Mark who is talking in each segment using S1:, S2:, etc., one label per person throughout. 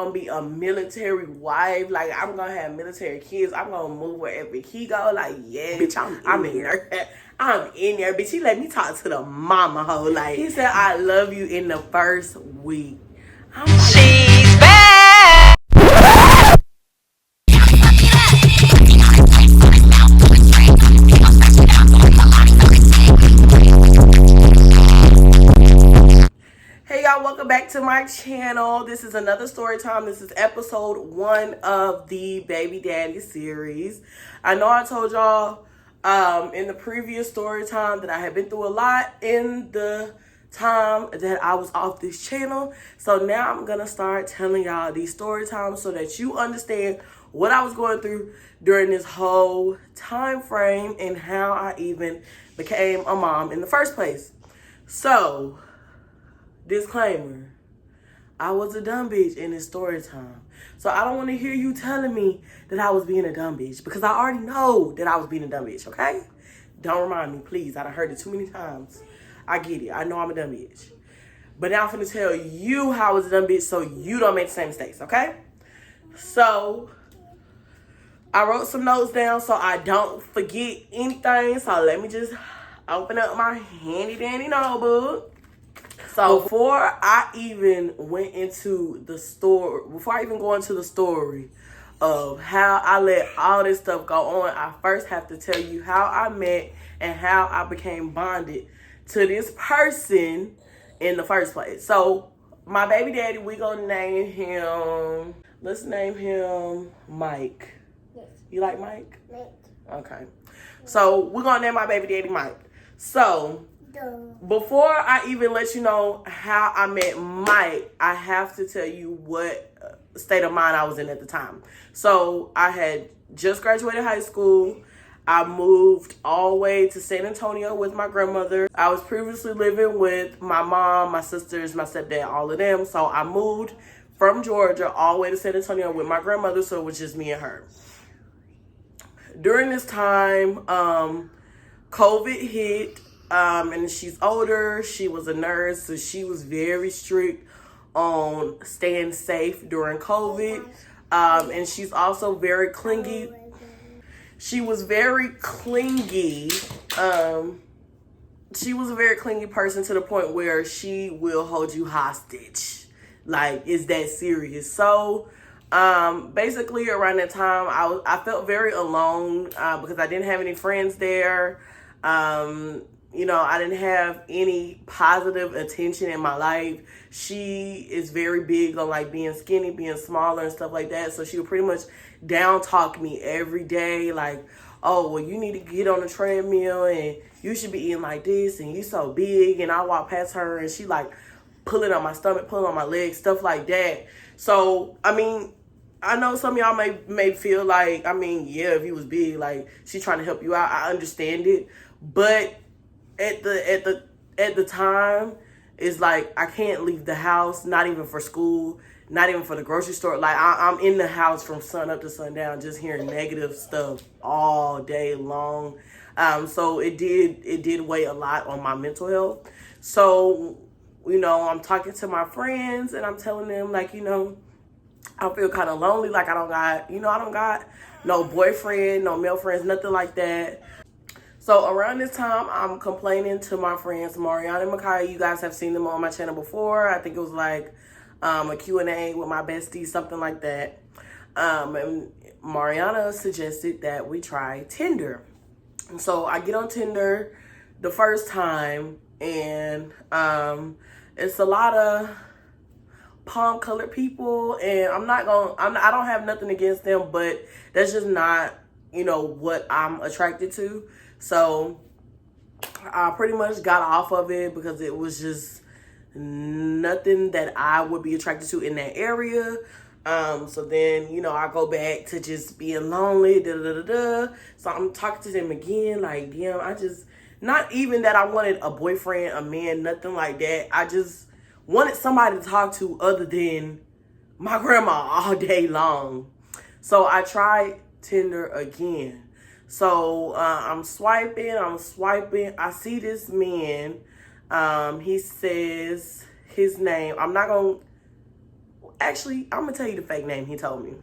S1: gonna be a military wife. Like, I'm gonna have military kids. I'm gonna move wherever he go. Like, yeah, bitch, I'm in there. I'm in there, bitch. He let me talk to the mama hoe. Like, he said, I love you in the first week. I'm like, she's back. Hey y'all, welcome back to my channel. This is another story time. This is episode 1 of the Baby Daddy series. I know I told y'all in the previous story time that I had been through a lot in the time that I was off this channel. So now I'm gonna start telling y'all these story times so that you understand what I was going through during this whole time frame and how I even became a mom in the first place. So, disclaimer, I was a dumb bitch in this story time. So I don't want to hear you telling me that I was being a dumb bitch, because I already know that I was being a dumb bitch, okay? Don't remind me, please. I done heard it too many times. I get it. I know I'm a dumb bitch. But now I'm finna tell you how I was a dumb bitch so you don't make the same mistakes, okay? So, I wrote some notes down so I don't forget anything. So let me just open up my handy dandy notebook. So before I even went into the story, before I even go into the story of how I let all this stuff go on, I first have to tell you how I met and how I became bonded to this person in the first place. So my baby daddy, we gonna name him, let's name him Mike.
S2: Yes.
S1: You like Mike?
S2: Mike.
S1: Okay. So we're gonna name my baby daddy Mike. So before I even let you know how I met Mike, I have to tell you what state of mind I was in at the time. So I had just graduated high school. I moved all the way to San Antonio with my grandmother. I was previously living with my mom, my sisters, my stepdad, all of them. So I moved from Georgia all the way to San Antonio with my grandmother, so it was just me and her. During this time, COVID hit. And she's older. She was a nurse, so she was very strict on staying safe during COVID. And she's also very clingy. She was very clingy. She was a very clingy person to the point where she will hold you hostage. Like, it's that serious. So, basically around that time, I felt very alone because I didn't have any friends there. You know, I didn't have any positive attention in my life. She is very big on like being skinny, being smaller and stuff like that. So she would pretty much down talk me every day. Like, oh, well, you need to get on the treadmill and you should be eating like this and you so big. And I walk past her and she like pulling on my stomach, pulling on my legs, stuff like that. So, I mean, I know some of y'all may feel like, I mean, yeah, if he was big, like she's trying to help you out. I understand it. But at the time, it's like I can't leave the house, not even for school, not even for the grocery store. Like I'm in the house from sun up to sundown, just hearing negative stuff all day long. So it did weigh a lot on my mental health. So, you know, I'm talking to my friends and I'm telling them like, you know, I feel kind of lonely. Like I don't got no boyfriend, no male friends, nothing like that. So around this time, I'm complaining to my friends, Mariana and Makaya. You guys have seen them on my channel before. I think it was like a Q&A with my bestie, something like that. And Mariana suggested that we try Tinder. And so I get on Tinder the first time, and it's a lot of palm colored people, and I don't have nothing against them, but that's just not, you know, what I'm attracted to. So I pretty much got off of it because it was just nothing that I would be attracted to in that area. So then, you know, I go back to just being lonely, So I'm talking to them again, like, damn, not even that I wanted a boyfriend, a man, nothing like that. I just wanted somebody to talk to other than my grandma all day long. So I tried Tinder again. So I'm swiping. I see this man. He says his name. I'm not going to actually, I'm gonna tell you the fake name he told me.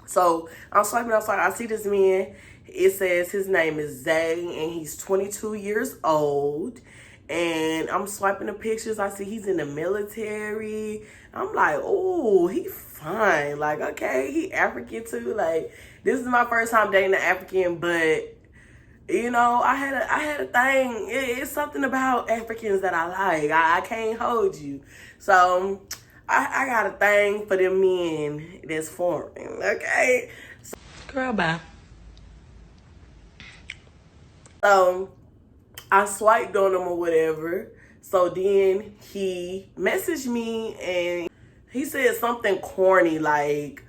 S1: So I'm swiping outside. I see this man. It says his name is Zay, and he's 22 years old. And I'm swiping the pictures. I see he's in the military. I'm like, oh, he fine. Like, okay, he African too. Like, this is my first time dating an African, but you know, I had a thing. It's something about Africans that I like. I can't hold you. So I got a thing for them men that's foreign. Okay, girl, bye. I swiped on him or whatever. So then he messaged me and he said something corny like,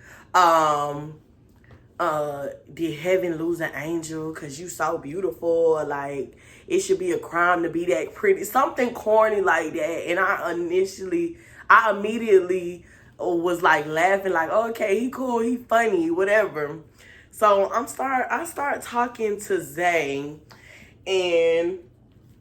S1: did heaven lose an angel because you so beautiful? Or like, it should be a crime to be that pretty. Something corny like that. And I immediately was like laughing, like, okay, he cool, he funny, whatever. So I start talking to Zay, and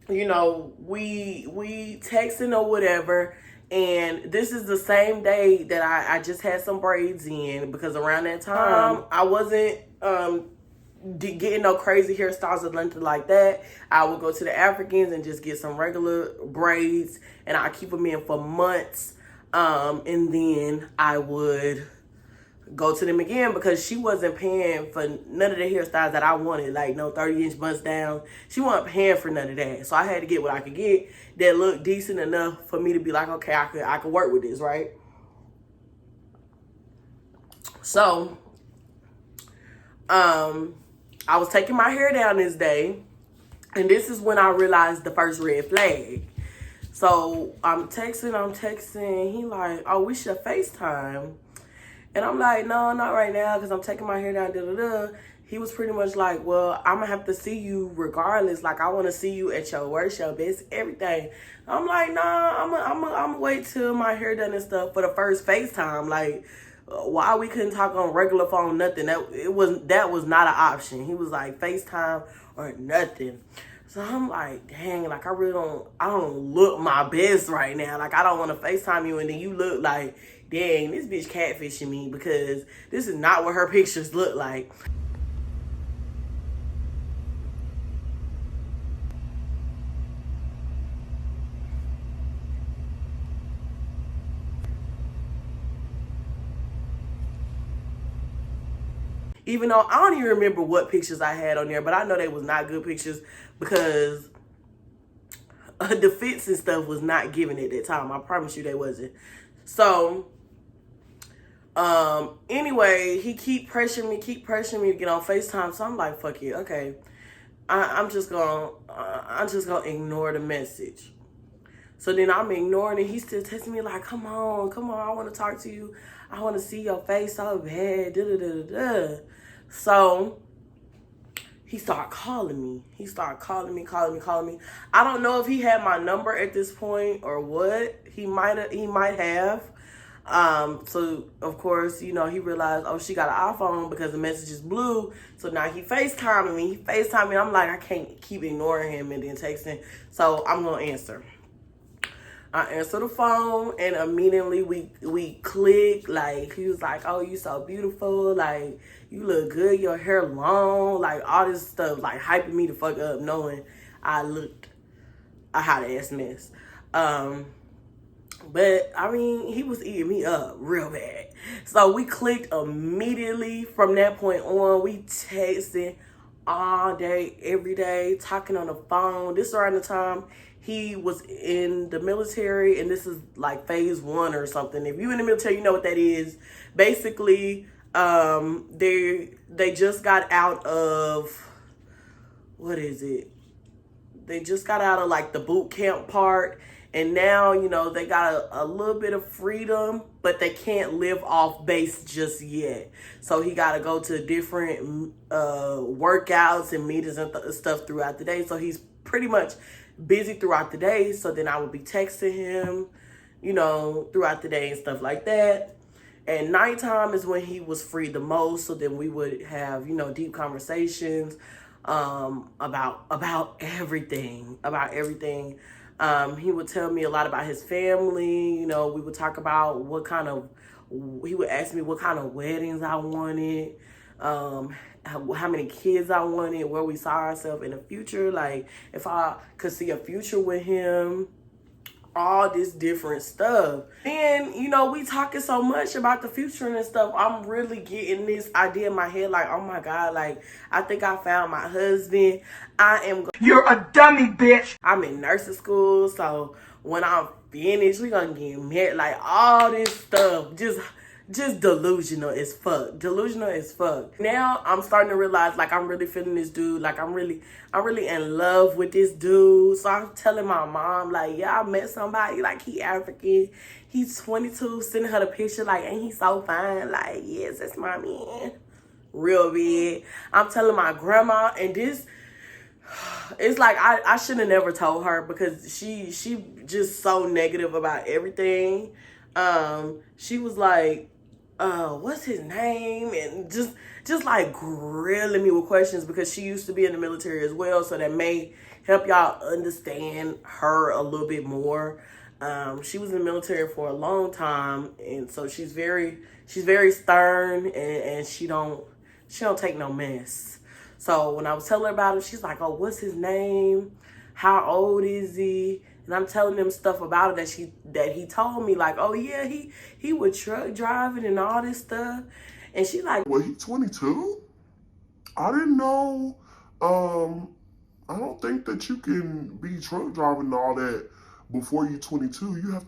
S1: you know, we texting or whatever. And this is the same day that I just had some braids in, because around that time I wasn't getting no crazy hairstyles or nothing like that. I would go to the Africans and just get some regular braids, and I keep them in for months. And then I would go to them again, because she wasn't paying for none of the hairstyles that I wanted, like no 30-inch bust down. She wasn't paying for none of that. So I had to get what I could get that looked decent enough for me to be like, okay, I could work with this, right? So I was taking my hair down this day, and this is when I realized the first red flag. So I'm texting, he like, oh, we should FaceTime. And I'm like, no, not right now, because I'm taking my hair down, da-da-da. He was pretty much like, well, I'm going to have to see you regardless. Like, I want to see you at your worst, your best, everything. I'm like, nah, I'm gonna wait till my hair done and stuff for the first FaceTime. Like, why we couldn't talk on regular phone, nothing. That was not an option. He was like, FaceTime or nothing. So I'm like, dang, like, I don't look my best right now. Like, I don't want to FaceTime you, and then you look like, dang, this bitch catfishing me, because this is not what her pictures look like. Even though I don't even remember what pictures I had on there, but I know they was not good pictures, because the fits and stuff was not given at that time. I promise you they wasn't. So anyway, he keep pressuring me to get on FaceTime. So I'm like, fuck it, okay. I'm just gonna ignore the message. So then I'm ignoring it. He's still texting me like, come on, I want to talk to you. I want to see your face so bad. Da, da, da, da, da. So he started calling me. Calling me. I don't know if he had my number at this point or what. He might have. So of course, you know, he realized, oh, she got an iPhone, because the message is blue. So now he FaceTiming me. I'm like, I can't keep ignoring him and then texting. So I'm gonna answer. I answer the phone, and immediately we click. Like, he was like, oh, you so beautiful, like, you look good, your hair long, like, all this stuff, like, hyping me the fuck up, knowing I looked a hot ass mess. But I mean, he was eating me up real bad. So we clicked immediately. From that point on, we texted all day, every day, talking on the phone. This around the time he was in the military, and this is like phase 1 or something. If you're in the military, you know what that is. Basically, they just got out of, what is it? They just got out of like the boot camp part. And now, you know, they got a little bit of freedom, but they can't live off base just yet. So he got to go to different workouts and meetings and stuff throughout the day. So he's pretty much busy throughout the day. So then I would be texting him, you know, throughout the day and stuff like that. And nighttime is when he was free the most. So then we would have, you know, deep conversations about everything. He would tell me a lot about his family. You know, we would talk about what kind of he would ask me what kind of weddings I wanted, how many kids I wanted, where we saw ourselves in the future, like if I could see a future with him, all this different stuff. And you know, we talking so much about the future and stuff, I'm really getting this idea in my head like, oh my God, like I think I found my husband. You're a dummy, bitch. I'm in nursing school, so when I'm finished, we gonna get married. Like all this stuff, just delusional as fuck. Delusional as fuck. Now I'm starting to realize like I'm really feeling this dude. Like I'm really in love with this dude. So I'm telling my mom like, yeah, I met somebody, like he African. He's 22, sending her the picture like, ain't he so fine? Like, yes, that's my man. Real big. I'm telling my grandma, and this, it's like I should have never told her because she just so negative about everything. She was like, what's his name? And just like grilling me with questions because she used to be in the military as well, so that may help y'all understand her a little bit more. She was in the military for a long time, and so she's very stern, and she don't take no mess. So when I was telling her about it, she's like, oh, what's his name? How old is he? And I'm telling them stuff about it that he told me, like, oh yeah, he was truck driving and all this stuff. And she like,
S2: well, he's 22? I didn't know. I don't think that you can be truck driving and all that before you're 22. You have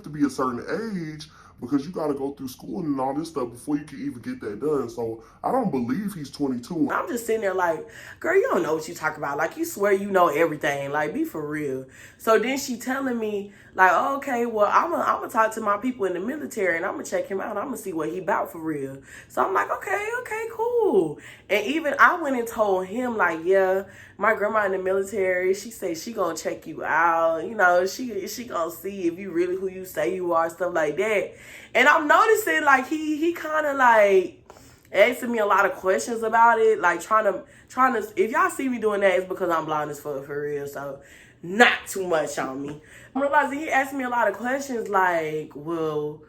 S2: to be a certain age because you got to go through school and all this stuff before you can even get that done. So I don't believe he's 22.
S1: I'm just sitting there like, girl, you don't know what you talk about. Like, you swear you know everything. Like, be for real. So then she telling me, like, oh, okay, well, I'm gonna talk to my people in the military and I'm gonna check him out. I'm gonna see what he about for real. So I'm like, okay, cool. And even I went and told him, like, yeah, my grandma in the military, she said she gonna check you out. You know, she gonna see if you really who you say you are, stuff like that. And I'm noticing, like, he kind of, like, asking me a lot of questions about it, like, trying to, if y'all see me doing that, it's because I'm blind as fuck, for real, so not too much on me. I'm realizing he asked me a lot of questions, like, well,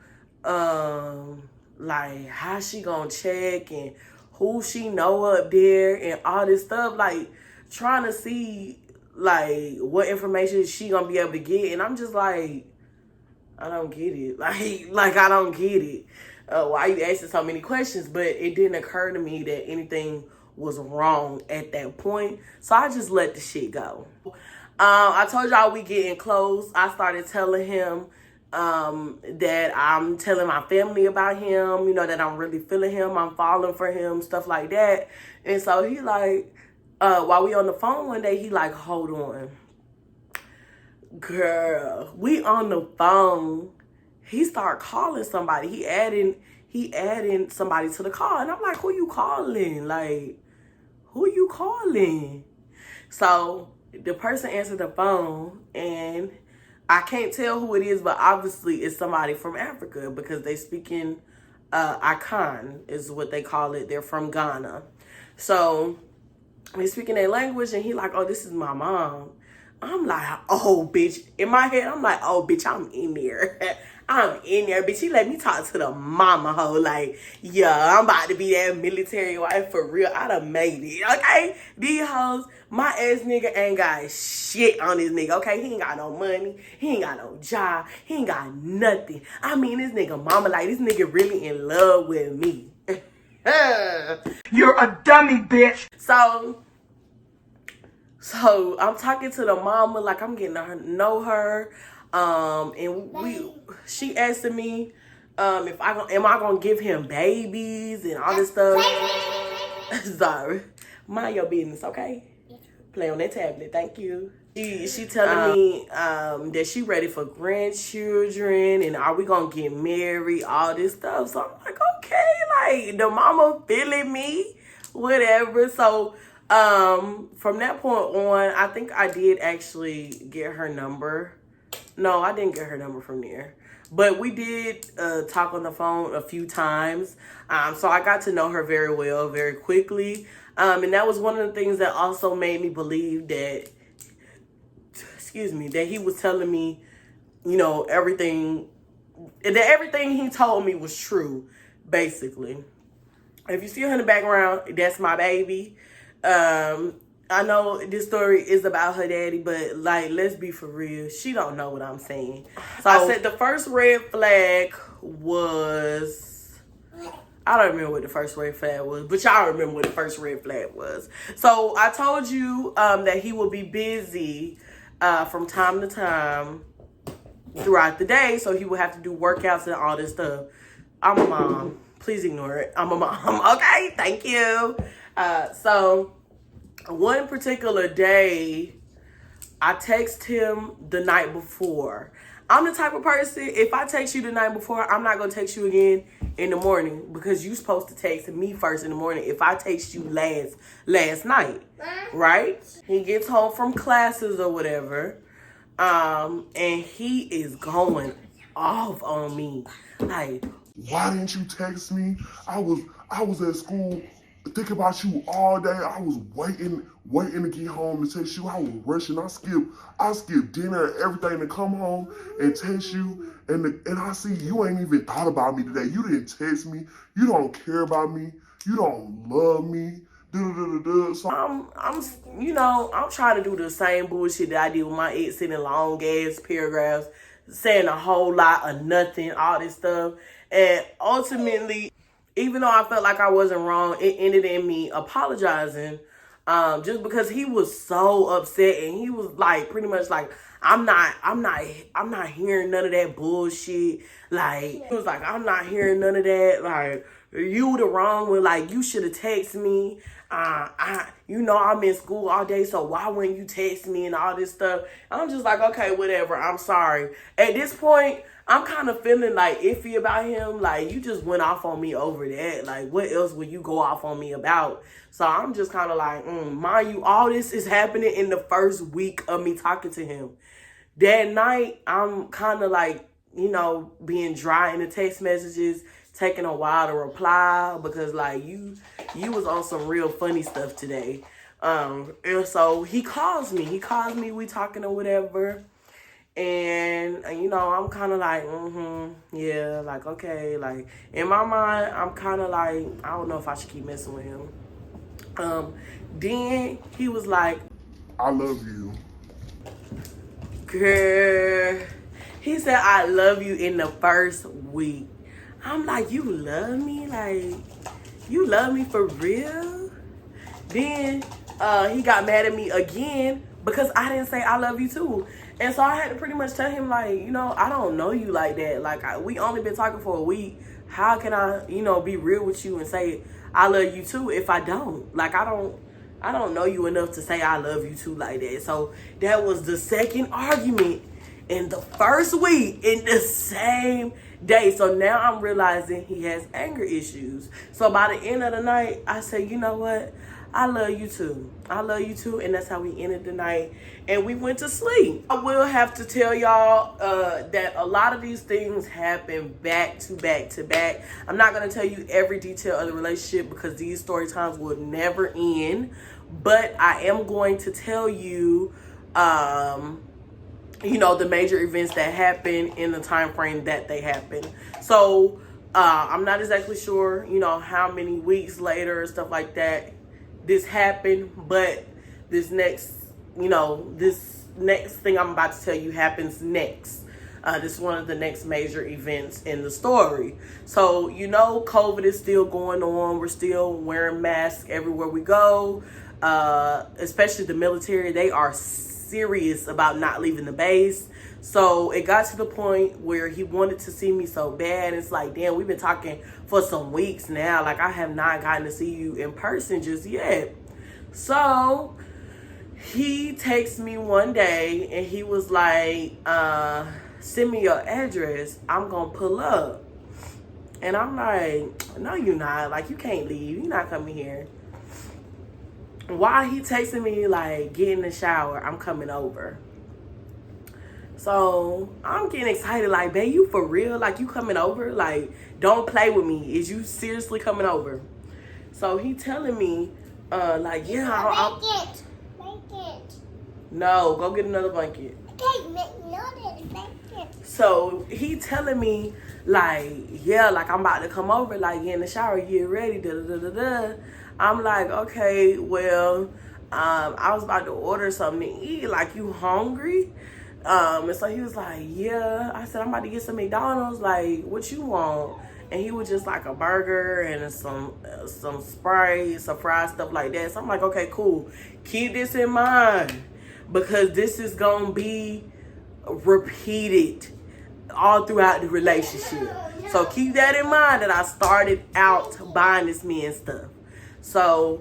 S1: like, how she gonna check, and who she know up there, and all this stuff, like, trying to see, like, what information she gonna be able to get, and I'm just like, I don't get it. Like I don't get it. Why you asking so many questions? But it didn't occur to me that anything was wrong at that point. So I just let the shit go. I told y'all we getting close. I started telling him that I'm telling my family about him, you know, that I'm really feeling him, I'm falling for him, stuff like that. And so he like, while we on the phone one day, he like, hold on. Girl, we on the phone. He started calling somebody. He adding somebody to the call. And I'm like, who you calling? Like, who you calling? So the person answered the phone, and I can't tell who it is, but obviously it's somebody from Africa because they speaking Akan is what they call it. They're from Ghana. So they speaking their language, and he like, oh, this is my mom. I'm like, oh, bitch. In my head, I'm like, oh, bitch, I'm in there. I'm in there, bitch. He let me talk to the mama hoe. Like, yeah, I'm about to be that military wife for real. I done made it, okay? These hoes, my ass nigga ain't got shit on this nigga, okay? He ain't got no money. He ain't got no job. He ain't got nothing. I mean, this nigga mama, like, this nigga really in love with me. You're a dummy, bitch. So I'm talking to the mama, like I'm getting to know her, and she asking me, am I gonna give him babies and all this stuff. Sorry, mind your business, okay? Play on that tablet, thank you. She telling me that she ready for grandchildren and are we gonna get married, all this stuff. So I'm like, okay, like the mama feeling me, whatever. So from that point on, I think I did actually get her number. No, I didn't get her number from there. But we did talk on the phone a few times. So I got to know her very well, very quickly. And that was one of the things that also made me believe that, that he was telling me, you know, everything that everything he told me was true, basically. If you see her in the background, that's my baby. I know this story is about her daddy, but like, let's be for real. She don't know what I'm saying. So I said the first red flag was, I don't remember what the first red flag was, but y'all remember what the first red flag was. So I told you that he will be busy from time to time throughout the day. So he would have to do workouts and all this stuff. I'm a mom. Please ignore it. I'm a mom. Okay, thank you. So one particular day, I text him the night before. I'm the type of person, if I text you the night before, I'm not going to text you again in the morning because you're supposed to text me first in the morning if I text you last night, right? He gets home from classes or whatever, and he is going off on me. Like,
S2: why didn't you text me? I was at school thinking about you all day. I was waiting to get home to text you. I was rushing. I skipped dinner and everything to come home and text you. And I see you ain't even thought about me today. You didn't text me. You don't care about me. You don't love me. So
S1: I'm trying to do the same bullshit that I did with my ex, sending long ass paragraphs, saying a whole lot of nothing, all this stuff. And ultimately, even though I felt like I wasn't wrong, it ended in me apologizing, just because he was so upset, and he was like, pretty much like, I'm not hearing none of that bullshit. Like, he was like, I'm not hearing none of that. Like, you the wrong one. Like, you should have texted me. I'm in school all day, so why wouldn't you text me and all this stuff? I'm just like, okay, whatever. I'm sorry. At this point, I'm kind of feeling like iffy about him. Like, you just went off on me over that. Like, what else would you go off on me about? So I'm just kind of like, mind you, all this is happening in the first week of me talking to him. That night, I'm kind of like, being dry in the text messages, taking a while to reply because like you was on some real funny stuff today. And so he calls me, we talking or whatever. And, I'm kind of like, yeah, like, okay. Like, in my mind, I'm kind of like, I don't know if I should keep messing with him. Then he was like,
S2: I love you.
S1: Girl. He said, I love you in the first week. I'm like, you love me? Like, you love me for real? Then he got mad at me again because I didn't say I love you too. And so I had to pretty much tell him, like, I don't know you like that. Like, we only been talking for a week. How can I, be real with you and say I love you too if I don't? Like, I don't know you enough to say I love you too like that. So that was the second argument in the first week in the same day. So now I'm realizing he has anger issues. So by the end of the night, I say, you know what? I love you too. I love you too. And that's how we ended the night. And we went to sleep. I will have to tell y'all that a lot of these things happen back to back to back. I'm not going to tell you every detail of the relationship because these story times will never end. But I am going to tell you, the major events that happen in the time frame that they happen. So I'm not exactly sure, how many weeks later and stuff like that this happened, but this next thing I'm about to tell you happens next. This is one of the next major events in the story. So, COVID is still going on. We're still wearing masks everywhere we go, especially the military. They are serious about not leaving the base. So it got to the point where he wanted to see me so bad. It's like, damn, we've been talking for some weeks now. Like, I have not gotten to see you in person just yet. So he texted me one day and he was like, send me your address. I'm going to pull up. And I'm like, no, you're not. Like, you can't leave. You're not coming here. While he texting me, like, get in the shower, I'm coming over. So I'm getting excited, like, babe, you for real? Like, you coming over? Like, don't play with me. Is you seriously coming over? So he telling me, like, yeah,
S3: Blanket.
S1: No, go get another blanket.
S3: Okay, another blanket.
S1: So he telling me like, yeah, like I'm about to come over, like get in the shower, get ready, da da da da da. I'm like, okay, well, I was about to order something to eat. Like, you hungry? And so he was like, yeah. I said, I'm about to get some McDonald's. Like, what you want? And he was just like a burger and some Sprite, some fries, stuff like that. So I'm like, okay, cool. Keep this in mind because this is gonna be repeated all throughout the relationship. So keep that in mind that I started out buying this man stuff. So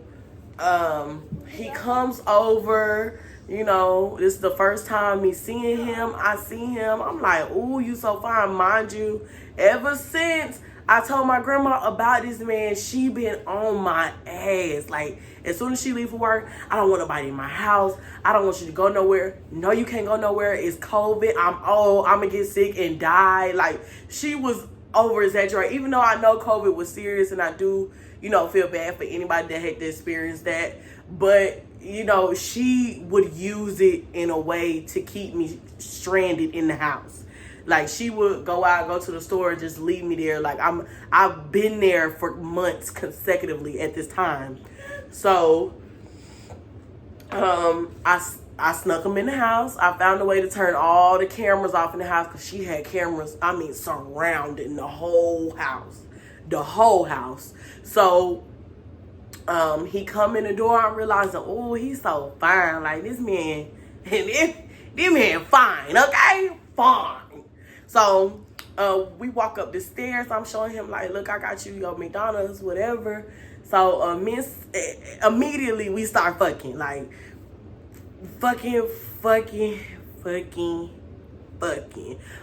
S1: he comes over, you know, this is the first time me seeing him. I see him, I'm like, ooh, you so fine. Mind you, ever since I told my grandma about this man, she been on my ass. Like, as soon as she leave for work, I don't want nobody in my house. I don't want you to go nowhere. No, you can't go nowhere. It's COVID. I'm old. I'm gonna get sick and die. Like, she was over exaggerating. Even though I know COVID was serious and I do, you know, feel bad for anybody that had to experience that. But, you know, she would use it in a way to keep me stranded in the house. Like, she would go out, go to the store, and just leave me there. Like, I've been there for months consecutively at this time. So, I snuck him in the house. I found a way to turn all the cameras off in the house because she had cameras, I mean, surrounding the whole house. The whole house. So, he come in the door. I'm realizing, oh, he's so fine. Like, this man, and this man fine, okay? Fine. So, we walk up the stairs. I'm showing him, like, look, I got you your McDonald's, whatever. So, immediately we start fucking. Like, fucking.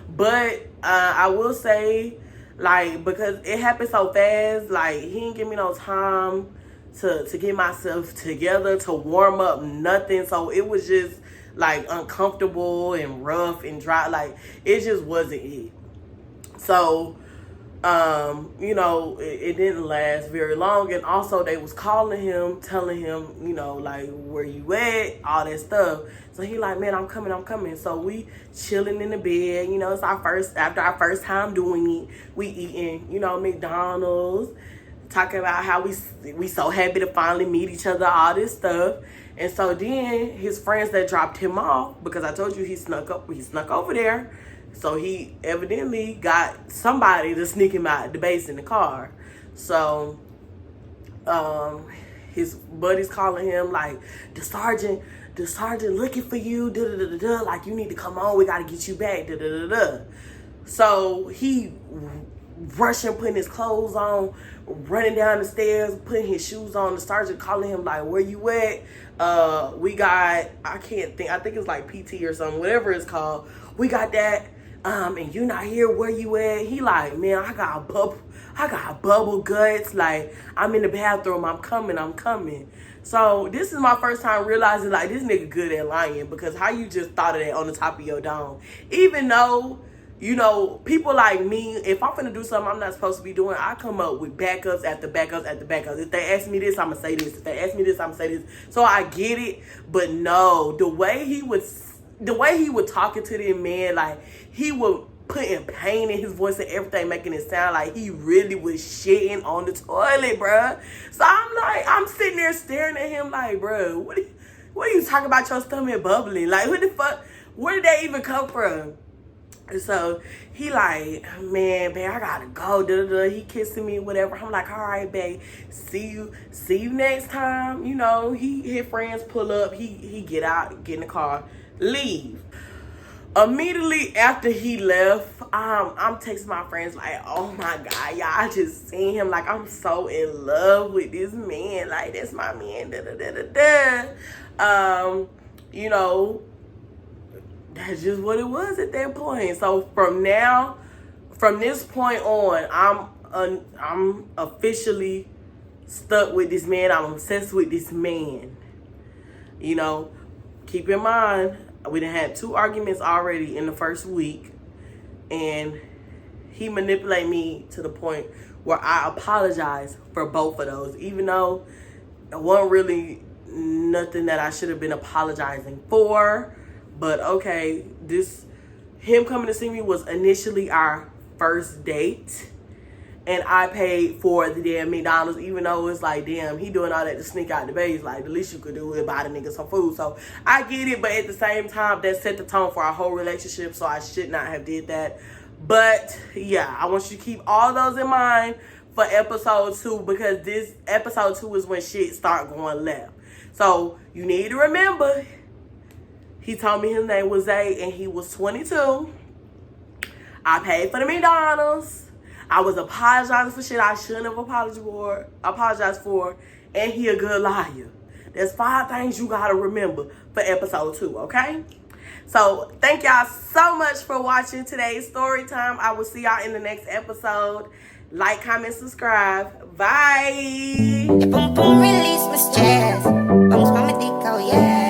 S1: But, I will say, like, because it happened so fast, like, he didn't give me no time to get myself together, to warm up, nothing. So, it was just, like, uncomfortable and rough and dry. Like, it just wasn't it. So, you know, it didn't last very long. And also they was calling him, telling him, you know, like, where you at, all that stuff. So he like, man, I'm coming. So we chilling in the bed, you know, it's after our first time doing it. We eating, you know, McDonald's, talking about how we so happy to finally meet each other, all this stuff. And so then his friends that dropped him off, because I told you he snuck over there. So he evidently got somebody to sneak him out the base in the car. So his buddy's calling him like, the sergeant looking for you, like, you need to come on, we gotta get you back, So he rushing, putting his clothes on, running down the stairs, putting his shoes on. The sergeant calling him like, where you at? We got, I think it's like PT or something, whatever it's called. We got that. And you not here, where you at? He like, man, I got bubble guts. Like, I'm in the bathroom. I'm coming. So this is my first time realizing, like, this nigga good at lying, because how you just thought of that on the top of your dome. Even though, you know, people like me, if I'm finna do something I'm not supposed to be doing, I come up with backups after backups after backups. If they ask me this, I'm gonna say this. If they ask me this, I'm gonna say this. So I get it. But no, the way he would talking to them, man, like, he would putting pain in his voice and everything, making it sound like he really was shitting on the toilet, bruh. So I'm sitting there staring at him like, bruh, what are you talking about your stomach bubbling? Like, what the fuck? Where did that even come from? And so he like, man, babe, I gotta go. He kissing me, whatever. I'm like, all right, babe, see you next time. You know, his friends pull up. He get out, get in the car, leave. Immediately after he left, I'm texting my friends like, oh my God, y'all, I just seen him. Like, I'm so in love with this man. Like, that's my man. You know, that's just what it was at that point. So from this point on, I'm officially stuck with this man. I'm obsessed with this man. You know, keep in mind, we done had 2 arguments already in the first week, and he manipulated me to the point where I apologize for both of those, even though it wasn't really nothing that I should have been apologizing for. But okay, this him coming to see me was initially our first date. And I paid for the damn McDonald's, even though it's like, damn, he doing all that to sneak out the base. Like, the least you could do is buy the nigga some food. So, I get it, but at the same time, that set the tone for our whole relationship, so I should not have did that. But, yeah, I want you to keep all those in mind for episode 2, because this episode 2 is when shit start going left. So, you need to remember, he told me his name was Zay, and he was 22. I paid for the McDonald's. I was apologizing for shit I shouldn't have apologized for. And he a good liar. There's 5 things you gotta remember for episode 2, okay? So, thank y'all so much for watching today's story time. I will see y'all in the next episode. Like, comment, subscribe. Bye!
S3: Boom, boom, release my stress. Bounce, mama, dick, oh yeah.